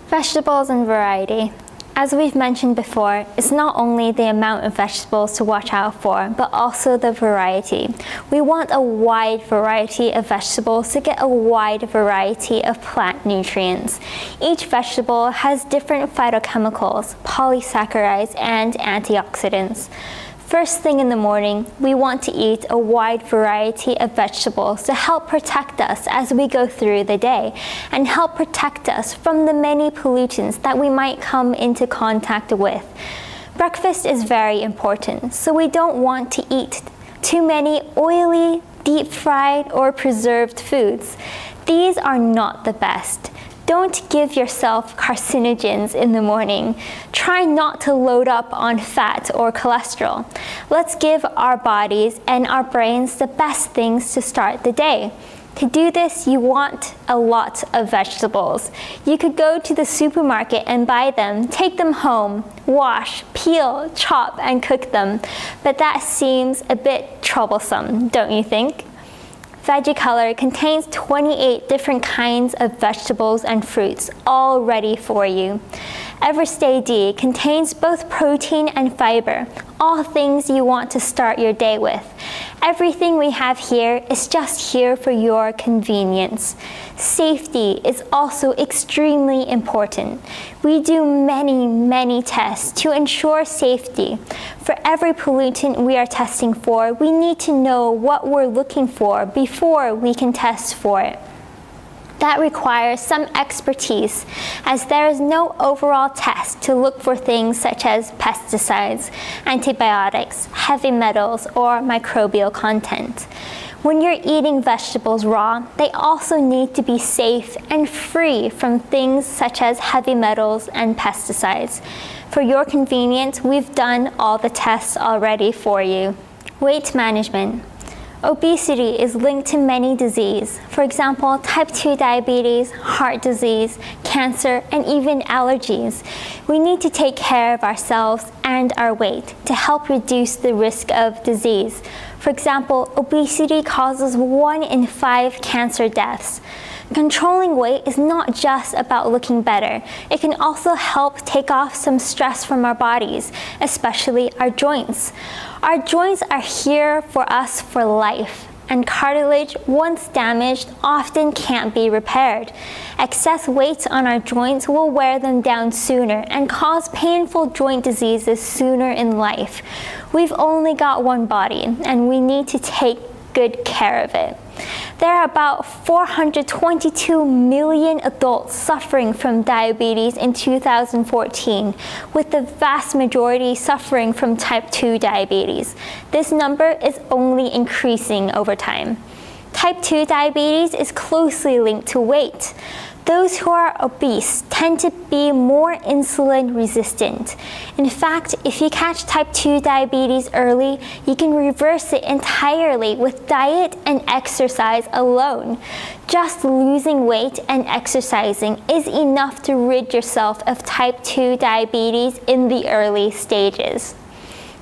Vegetables and variety. As we've mentioned before, it's not only the amount of vegetables to watch out for, but also the variety. We want a wide variety of vegetables to get a wide variety of plant nutrients. Each vegetable has different phytochemicals, polysaccharides, and antioxidants. First thing in the morning, we want to eat a wide variety of vegetables to help protect us as we go through the day and help protect us from the many pollutants that we might come into contact with. Breakfast is very important, so we don't want to eat too many oily, deep-fried, or preserved foods. These are not the best. Don't give yourself carcinogens in the morning. Try not to load up on fat or cholesterol. Let's give our bodies and our brains the best things to start the day. To do this, you want a lot of vegetables. You could go to the supermarket and buy them, take them home, wash, peel, chop, and cook them. But that seems a bit troublesome, don't you think? VeggieColor contains 28 different kinds of vegetables and fruits, all ready for you. Everstay D contains both protein and fiber, all things you want to start your day with. Everything we have here is just here for your convenience. Safety is also extremely important. We do many tests to ensure safety. For every pollutant we are testing for, we need to know what we're looking for before we can test for it. That requires some expertise, as there is no overall test to look for things such as pesticides, antibiotics, heavy metals, or microbial content. When you're eating vegetables raw, they also need to be safe and free from things such as heavy metals and pesticides. For your convenience, we've done all the tests already for you. Weight management. Obesity is linked to many diseases, for example, type 2 diabetes, heart disease, cancer, and even allergies. We need to take care of ourselves and our weight to help reduce the risk of disease. For example, obesity causes 1 in 5 cancer deaths. Controlling weight is not just about looking better. It can also help take off some stress from our bodies, especially our joints. Our joints are here for us for life, and cartilage, once damaged, often can't be repaired. Excess weight on our joints will wear them down sooner and cause painful joint diseases sooner in life. We've only got one body, and we need to take good care of it. There are about 422 million adults suffering from diabetes in 2014, with the vast majority suffering from type 2 diabetes. This number is only increasing over time. Type 2 diabetes is closely linked to weight. Those who are obese tend to be more insulin resistant. In fact, if you catch type 2 diabetes early, you can reverse it entirely with diet and exercise alone. Just losing weight and exercising is enough to rid yourself of type 2 diabetes in the early stages.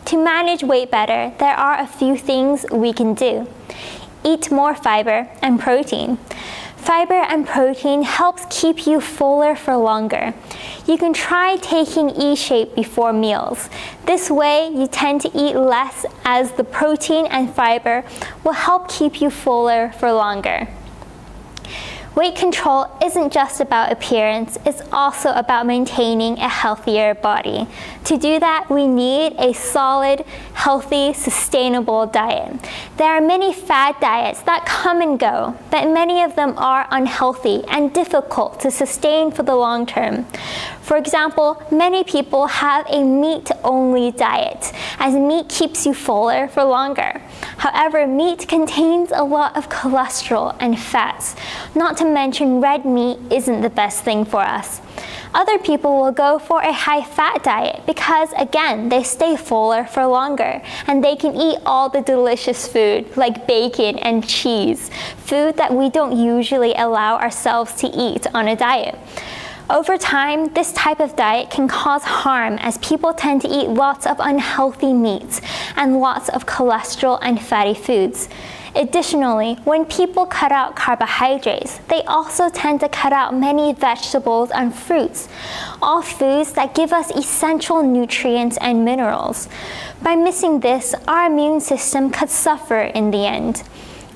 To manage weight better, there are a few things we can do. Eat more fiber and protein. Fiber and protein helps keep you fuller for longer. You can try taking E-shape before meals. This way, you tend to eat less, as the protein and fiber will help keep you fuller for longer. Weight control isn't just about appearance, it's also about maintaining a healthier body. To do that, we need a solid, healthy, sustainable diet. There are many fad diets that come and go, but many of them are unhealthy and difficult to sustain for the long term. For example, many people have a meat-only diet, as meat keeps you fuller for longer. However, meat contains a lot of cholesterol and fats. Not to mention, red meat isn't the best thing for us. Other people will go for a high-fat diet because, again, they stay fuller for longer and they can eat all the delicious food like bacon and cheese, food that we don't usually allow ourselves to eat on a diet. Over time, this type of diet can cause harm as people tend to eat lots of unhealthy meats and lots of cholesterol and fatty foods. Additionally, when people cut out carbohydrates, they also tend to cut out many vegetables and fruits, all foods that give us essential nutrients and minerals. By missing this, our immune system could suffer in the end.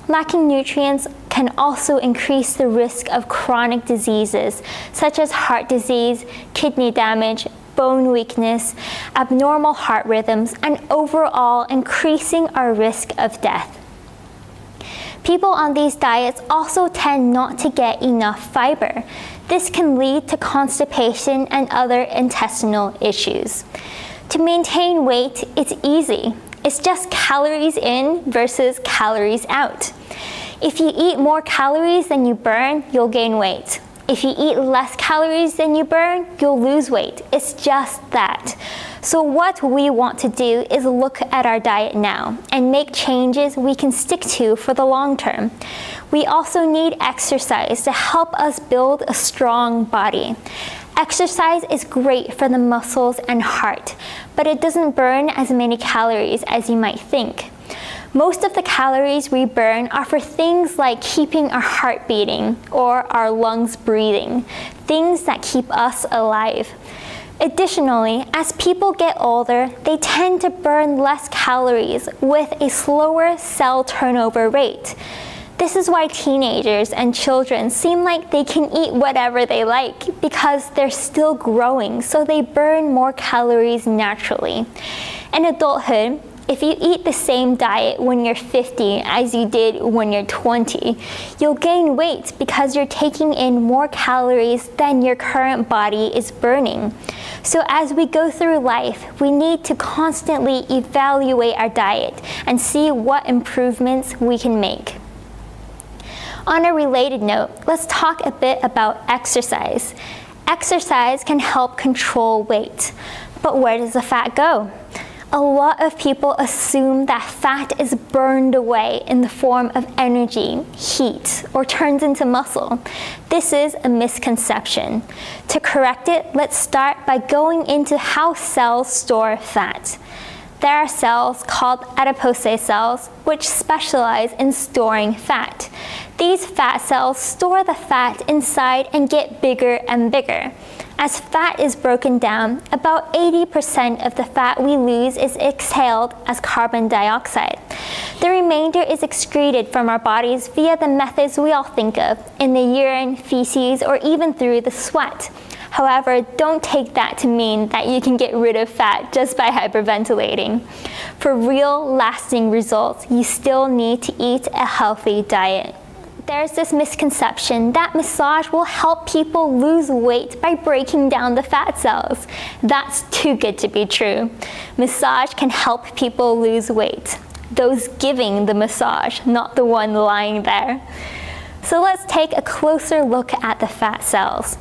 Lacking nutrients can also increase the risk of chronic diseases such as heart disease, kidney damage, bone weakness, abnormal heart rhythms, and overall increasing our risk of death. People on these diets also tend not to get enough fiber. This can lead to constipation and other intestinal issues. To maintain weight, it's easy. It's just calories in versus calories out. If you eat more calories than you burn, you'll gain weight. If you eat less calories than you burn, you'll lose weight. It's just that. So what we want to do is look at our diet now and make changes we can stick to for the long term. We also need exercise to help us build a strong body. Exercise is great for the muscles and heart, but it doesn't burn as many calories as you might think. Most of the calories we burn are for things like keeping our heart beating or our lungs breathing, things that keep us alive. Additionally, as people get older, they tend to burn less calories with a slower cell turnover rate. This is why teenagers and children seem like they can eat whatever they like because they're still growing, so they burn more calories naturally. In adulthood, if you eat the same diet when you're 50 as you did when you're 20, you'll gain weight because you're taking in more calories than your current body is burning. So as we go through life, we need to constantly evaluate our diet and see what improvements we can make. On a related note, let's talk a bit about exercise. Exercise can help control weight, but where does the fat go? A lot of people assume that fat is burned away in the form of energy, heat, or turns into muscle. This is a misconception. To correct it, let's start by going into how cells store fat. There are cells called adipose cells, which specialize in storing fat. These fat cells store the fat inside and get bigger and bigger. As fat is broken down, about 80% of the fat we lose is exhaled as carbon dioxide. The remainder is excreted from our bodies via the methods we all think of, in the urine, feces, or even through the sweat. However, don't take that to mean that you can get rid of fat just by hyperventilating. For real, lasting results, you still need to eat a healthy diet. There's this misconception that massage will help people lose weight by breaking down the fat cells. That's too good to be true. Massage can help people lose weight. Those giving the massage, not the one lying there. So let's take a closer look at the fat cells.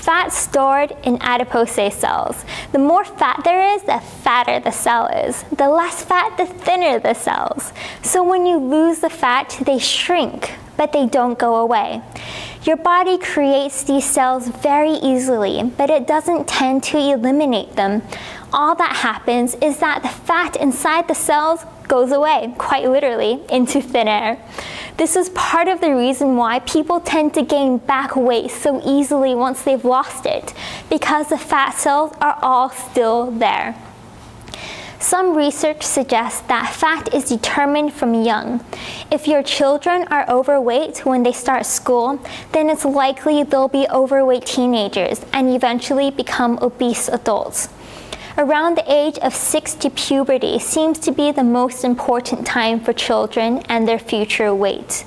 Fat stored in adipose cells. The more fat there is, the fatter the cell is. The less fat, the thinner the cells. So when you lose the fat, they shrink, but they don't go away. Your body creates these cells very easily, but it doesn't tend to eliminate them. All that happens is that the fat inside the cells goes away, quite literally, into thin air. This is part of the reason why people tend to gain back weight so easily once they've lost it, because the fat cells are all still there. Some research suggests that fat is determined from young. If your children are overweight when they start school, then it's likely they'll be overweight teenagers and eventually become obese adults. Around the age of 6 to puberty seems to be the most important time for children and their future weight.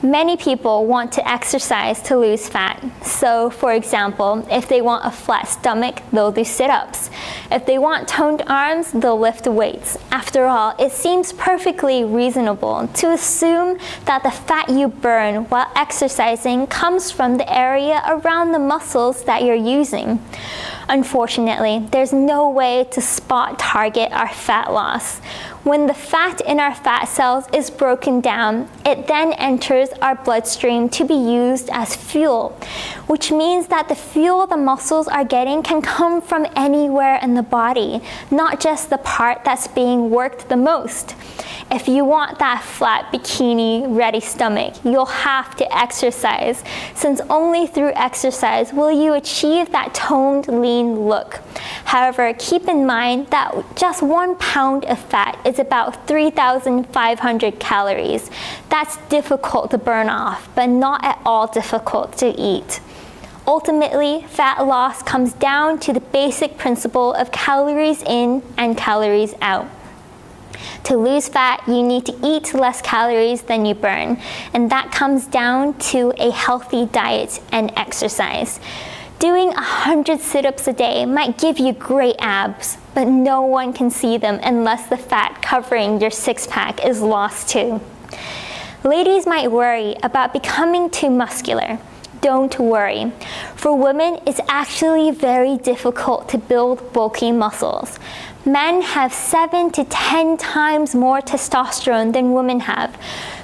Many people want to exercise to lose fat. So, for example, if they want a flat stomach, they'll do sit-ups. If they want toned arms, they'll lift weights. After all, it seems perfectly reasonable to assume that the fat you burn while exercising comes from the area around the muscles that you're using. Unfortunately, there's no way to spot target our fat loss. When the fat in our fat cells is broken down, it then enters our bloodstream to be used as fuel, which means that the fuel the muscles are getting can come from anywhere in the body, not just the part that's being worked the most. If you want that flat bikini ready stomach, you'll have to exercise, since only through exercise will you achieve that toned, lean look. However, keep in mind that just 1 pound of fat is about 3,500 calories. That's difficult to burn off, but not at all difficult to eat. Ultimately, fat loss comes down to the basic principle of calories in and calories out. To lose fat, you need to eat less calories than you burn, and that comes down to a healthy diet and exercise. Doing 100 sit-ups a day might give you great abs, but no one can see them unless the fat covering your six-pack is lost too. Ladies might worry about becoming too muscular. Don't worry. For women, it's actually very difficult to build bulky muscles. Men have 7 to 10 times more testosterone than women have,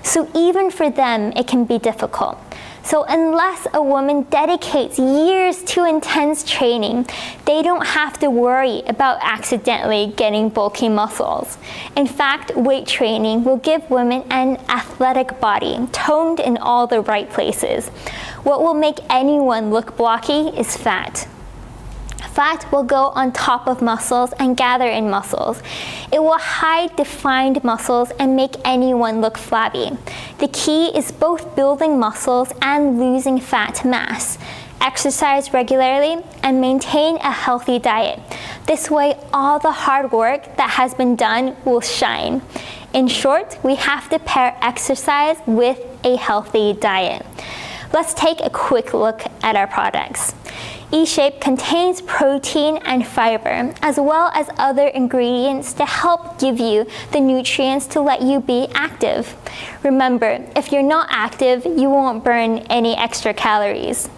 so even for them, it can be difficult. So unless a woman dedicates years to intense training, they don't have to worry about accidentally getting bulky muscles. In fact, weight training will give women an athletic body, toned in all the right places. What will make anyone look blocky is fat. Fat will go on top of muscles and gather in muscles. It will hide defined muscles and make anyone look flabby. The key is both building muscles and losing fat mass. Exercise regularly and maintain a healthy diet. This way, all the hard work that has been done will shine. In short, we have to pair exercise with a healthy diet. Let's take a quick look at our products. eShape contains protein and fiber, as well as other ingredients to help give you the nutrients to let you be active. Remember, if you're not active, you won't burn any extra calories.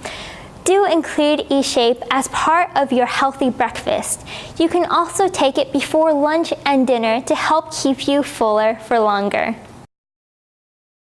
Do include eShape as part of your healthy breakfast. You can also take it before lunch and dinner to help keep you fuller for longer.